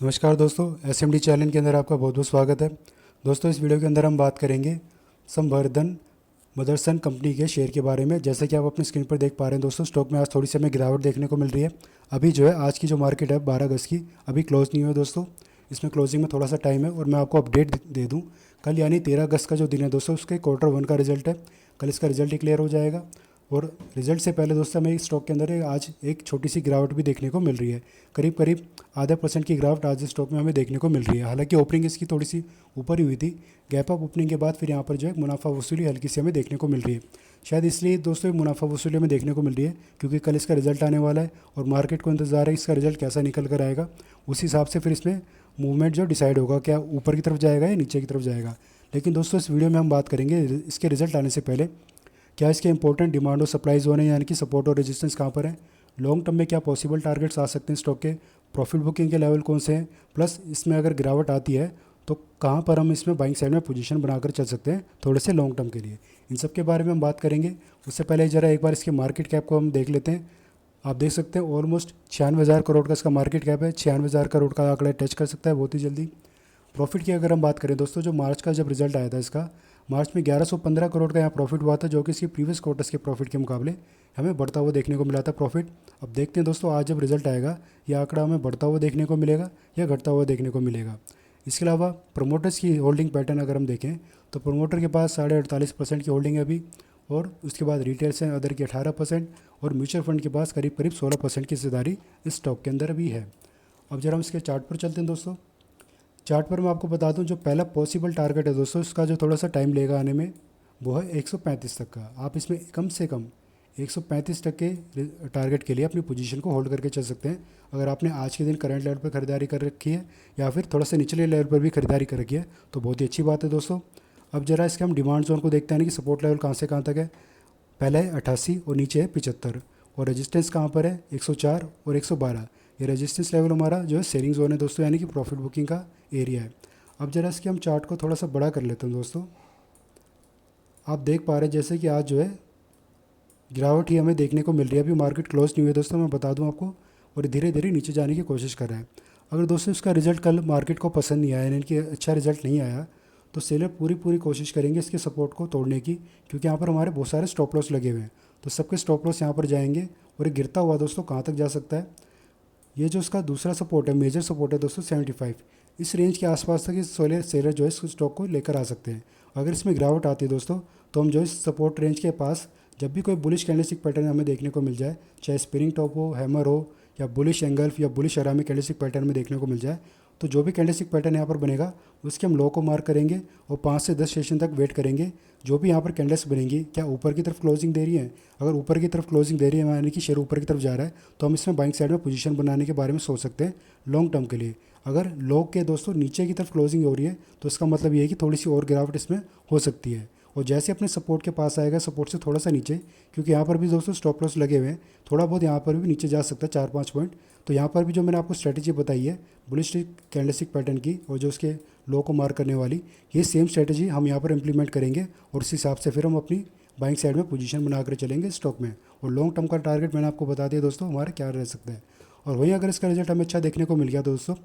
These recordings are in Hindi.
नमस्कार दोस्तों, एसएमडी चैनल के अंदर आपका बहुत बहुत स्वागत है। दोस्तों, इस वीडियो के अंदर हम बात करेंगे संवर्धन मदरसन कंपनी के शेयर के बारे में। जैसे कि आप अपनी स्क्रीन पर देख पा रहे हैं दोस्तों, स्टॉक में आज थोड़ी सी हमें गिरावट देखने को मिल रही है। अभी जो है आज की जो मार्केट है 12 अगस्त की अभी क्लोज नहीं हुई है दोस्तों। इसमें क्लोजिंग में थोड़ा सा टाइम है और मैं आपको अपडेट दे दूँ। कल यानी 13 अगस्त का जो दिन है दोस्तों, उसके क्वार्टर 1 का रिजल्ट है। कल इसका रिजल्ट डिक्लेयर हो जाएगा और रिजल्ट से पहले दोस्तों हमें स्टॉक के अंदर आज एक छोटी सी गिरावट भी देखने को मिल रही है। करीब करीब आधा % की गिरावट आज इस स्टॉक में हमें देखने को मिल रही है। हालांकि ओपनिंग इसकी थोड़ी सी ऊपर ही हुई थी। गैप अप ओपनिंग के बाद फिर यहाँ पर जो है मुनाफा वसूली हल्की सी हमें देखने को मिल रही है। शायद इसलिए दोस्तों मुनाफा वसूली हमें देखने को मिल रही है क्योंकि कल इसका रिजल्ट आने वाला है और मार्केट को इंतजार है इसका रिजल्ट कैसा निकल कर आएगा। उस हिसाब से फिर इसमें मूवमेंट जो डिसाइड होगा, क्या ऊपर की तरफ जाएगा या नीचे की तरफ जाएगा। लेकिन दोस्तों इस वीडियो में हम बात करेंगे इसके रिजल्ट आने से पहले क्या इसके इंपॉर्टेंट डिमांड और सप्लाई जोन है, यानी कि सपोर्ट और रेजिस्टेंस कहाँ पर है, लॉन्ग टर्म में क्या पॉसिबल टारगेट्स आ सकते हैं स्टॉक के, प्रॉफिट बुकिंग के लेवल कौन से हैं, प्लस इसमें अगर गिरावट आती है तो कहाँ पर हम इसमें बाइंग साइड में पोजीशन बनाकर चल सकते हैं थोड़े से लॉन्ग टर्म के लिए। इन सब के बारे में हम बात करेंगे। उससे पहले ज़रा एक बार इसके मार्केट कैप को हम देख लेते हैं। आप देख सकते हैं ऑलमोस्ट 96,000 करोड़ का इसका मार्केट कैप है। 96,000 करोड़ का आंकड़ा टच कर सकता है बहुत ही जल्दी। प्रॉफिट की अगर हम बात करें दोस्तों, जो मार्च का जब रिजल्ट आया था इसका, मार्च में 1115 करोड़ का यहाँ प्रॉफिट हुआ था, जो कि इसके प्रीवियस क्वार्टर्स के प्रॉफिट के मुकाबले हमें बढ़ता हुआ देखने को मिला था प्रॉफिट। अब देखते हैं दोस्तों आज जब रिजल्ट आएगा यह आंकड़ा हमें बढ़ता हुआ देखने को मिलेगा या घटता हुआ देखने को मिलेगा। इसके अलावा प्रमोटर्स की होल्डिंग पैटर्न अगर हम देखें तो प्रमोटर के पास 48.5% की होल्डिंग है अभी, और उसके बाद रिटेल से अदर की 18% और म्यूचुअल फंड के पास करीब करीब 16% की हिस्सेदारी इस स्टॉक के अंदर भी है। अब जरा हम इसके चार्ट पर चलते हैं दोस्तों। चार्ट पर मैं आपको बता दूं, जो पहला पॉसिबल टारगेट है दोस्तों, इसका जो थोड़ा सा टाइम लेगा आने में, वो है 135 तक का। आप इसमें कम से कम 135 तक के टारगेट के लिए अपनी पोजीशन को होल्ड करके चल सकते हैं। अगर आपने आज के दिन करंट लेवल पर खरीदारी कर रखी है या फिर थोड़ा सा निचले लेवल पर भी खरीदारी कर रखी है तो बहुत ही अच्छी बात है दोस्तों। अब जरा इसके हम डिमांड जोन को देखते हैं कि सपोर्ट लेवल कहाँ से कहाँ तक है। पहला है 88 और नीचे है 75, और रेजिस्टेंस कहाँ पर है 104 और 112। ये रेजिस्टेंस लेवल हमारा जो है सेलिंग जोन है दोस्तों, यानी कि प्रॉफिट बुकिंग का एरिया है। अब जरा इसके हम चार्ट को थोड़ा सा बड़ा कर लेते हैं दोस्तों। आप देख पा रहे हैं जैसे कि आज जो है गिरावट ही हमें देखने को मिल रही है। अभी मार्केट क्लोज नहीं हुई है दोस्तों, मैं बता दूं आपको, और धीरे धीरे नीचे जाने की कोशिश कर रहा है। अगर दोस्तों इसका रिजल्ट कल मार्केट को पसंद नहीं आया, यानी कि अच्छा रिजल्ट नहीं आया, तो सेलर पूरी कोशिश करेंगे इसके सपोर्ट को तोड़ने की, क्योंकि यहाँ पर हमारे बहुत सारे स्टॉप लॉस लगे हुए हैं। तो सबके स्टॉप लॉस यहाँ पर जाएंगे और ये गिरता हुआ दोस्तों कहाँ तक जा सकता है। ये जो इसका दूसरा सपोर्ट है, मेजर सपोर्ट है दोस्तों 75, इस रेंज के आसपास तक इस सेलर जो है इस स्टॉक को लेकर आ सकते हैं। अगर इसमें गिरावट आती है दोस्तों तो हम जो इस सपोर्ट रेंज के पास जब भी कोई बुलिश कैंडलस्टिक पैटर्न हमें देखने को मिल जाए, चाहे स्पिनिंग टॉप हो, हैमर हो, या बुलिश एंगल्फ या बुलिश अरामी कैंडलस्टिक पैटर्न में देखने को मिल जाए, तो जो भी कैंडलस्टिक पैटर्न यहाँ पर बनेगा उसके हम लो को मार्क करेंगे और 5 से 10 सेशन तक वेट करेंगे। जो भी यहाँ पर कैंडल्स बनेंगी, क्या ऊपर की तरफ क्लोजिंग दे रही है, अगर ऊपर की तरफ क्लोजिंग दे रही है यानी कि शेयर ऊपर की तरफ जा रहा है, तो हम इसमें बाइंग साइड में पोजीशन बनाने के बारे में सोच सकते हैं लॉन्ग टर्म के लिए। अगर लो के दोस्तों नीचे की तरफ क्लोजिंग हो रही है तो इसका मतलब ये है कि थोड़ी सी और गिरावट इसमें हो सकती है। और जैसे अपने सपोर्ट के पास आएगा, सपोर्ट से थोड़ा सा नीचे, क्योंकि यहाँ पर भी दोस्तों स्टॉप लॉस लगे हुए हैं, थोड़ा बहुत यहाँ पर भी नीचे जा सकता है 4-5 पॉइंट। तो यहाँ पर भी जो मैंने आपको स्ट्रैटेजी बताई है बुलिश कैंडलस्टिक पैटर्न की और जो उसके लो को मार्क करने वाली, ये सेम स्ट्रैटेजी हम यहाँ पर इंप्लीमेंट करेंगे और उस हिसाब से फिर हम अपनी बाइंग साइड में पोजीशन बनाकर चलेंगे स्टॉक में। और लॉन्ग टर्म का टारगेट मैंने आपको बता दिया दोस्तों हमारा क्या रह सकता है। और वहीं अगर इसका रिजल्ट हमें अच्छा देखने को मिल गया दोस्तों,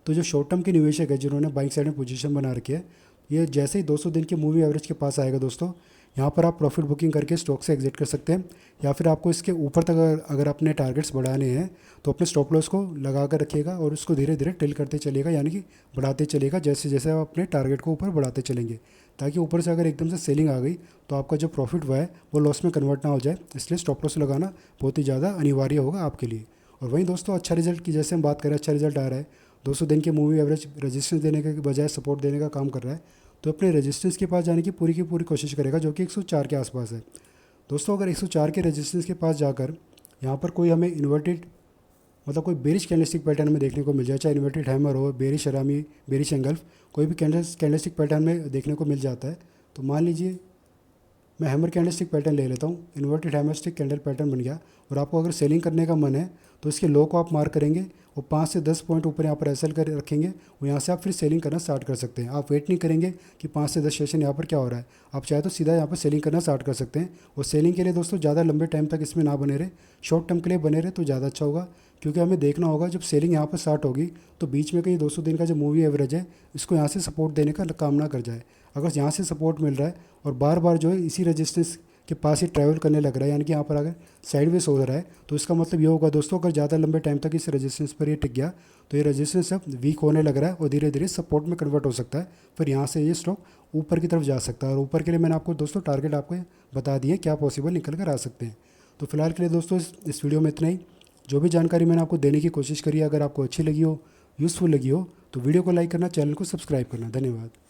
तो जो शॉर्ट टर्म के निवेशक है जिन्होंने बाइंग साइड में पोजीशन बना रखी है, ये जैसे ही 200 दिन की मूविंग एवरेज के पास आएगा दोस्तों, यहाँ पर आप प्रॉफिट बुकिंग करके स्टॉक से एग्जिट कर सकते हैं। या फिर आपको इसके ऊपर तक अगर अपने टारगेट्स बढ़ाने हैं तो अपने स्टॉप लॉस को लगा कर रखिएगा और उसको धीरे धीरे टिल करते चलेगा, यानी कि बढ़ाते चलेगा जैसे जैसे आप अपने टारगेट को ऊपर बढ़ाते चलेंगे, ताकि ऊपर से अगर एकदम से सेलिंग आ गई तो आपका जो प्रॉफिट हुआ है वो लॉस में कन्वर्ट ना हो जाए। इसलिए स्टॉप लॉस लगाना बहुत ही ज़्यादा अनिवार्य होगा आपके लिए। और वहीं दोस्तों अच्छा रिजल्ट की जैसे हम बात करें, अच्छा रिजल्ट आ रहा है, 200 दिन के मूवी एवरेज रेजिस्टेंस देने के बजाय सपोर्ट देने का काम कर रहा है, तो अपने रेजिस्टेंस के पास जाने की पूरी कोशिश करेगा, जो कि 104 के आसपास है दोस्तों। अगर 104 के रेजिस्टेंस के पास जाकर यहाँ पर कोई हमें इन्वर्टेड मतलब कोई बेरिश कैंडलस्टिक पैटर्न में देखने को मिल जाए, चाहे इन्वर्टेड हैमर हो, बेरिश अरामी, बेरिश एंगल्फ, कोई भी कैंडलस्टिक पैटर्न में देखने को मिल जाता है, तो मान लीजिए मैं हैमर कैंडलस्टिक पैटर्न ले लेता हूँ, inverted hammer stick candle pattern बन गया, और आपको अगर सेलिंग करने का मन है तो इसके लो को आप मार्क करेंगे और 5 से 10 पॉइंट ऊपर यहाँ पर एसएल कर रखेंगे और यहाँ से आप फिर सेलिंग करना स्टार्ट कर सकते हैं। आप वेट नहीं करेंगे कि 5 से 10 सेशन यहाँ पर क्या हो रहा है, आप चाहे तो सीधा यहाँ पर सेलिंग करना स्टार्ट कर सकते हैं। और सेलिंग के लिए दोस्तों ज़्यादा लंबे टाइम तक इसमें ना बने रहे, शॉर्ट टर्म के लिए बने रहे तो ज़्यादा अच्छा होगा, क्योंकि हमें देखना होगा जब सेलिंग यहाँ पर स्टार्ट होगी तो बीच में कहीं 200 दिन का जो मूवी एवरेज है इसको यहाँ से सपोर्ट देने का काम ना कर जाए। अगर यहाँ से सपोर्ट मिल रहा है और बार बार जो है इसी रेजिस्टेंस के पास ही ट्रैवल करने लग रहा है, यानी कि यहाँ पर अगर साइडवेज हो रहा है, तो इसका मतलब ये होगा दोस्तों, अगर ज़्यादा लंबे टाइम तक इस रेजिस्टेंस पर ये टिक गया तो ये रेजिस्टेंस अब वीक होने लग रहा है और धीरे धीरे सपोर्ट में कन्वर्ट हो सकता है। फिर यहाँ से ये स्टॉक ऊपर की तरफ जा सकता है और ऊपर के लिए मैंने आपको दोस्तों टारगेट आपको बता दिए क्या पॉसिबल निकल कर आ सकते हैं। तो फिलहाल के लिए दोस्तों इस वीडियो में इतना ही। जो भी जानकारी मैंने आपको देने की कोशिश करी, अगर आपको अच्छी लगी हो, यूज़फुल लगी हो, तो वीडियो को लाइक करना, चैनल को सब्सक्राइब करना। धन्यवाद।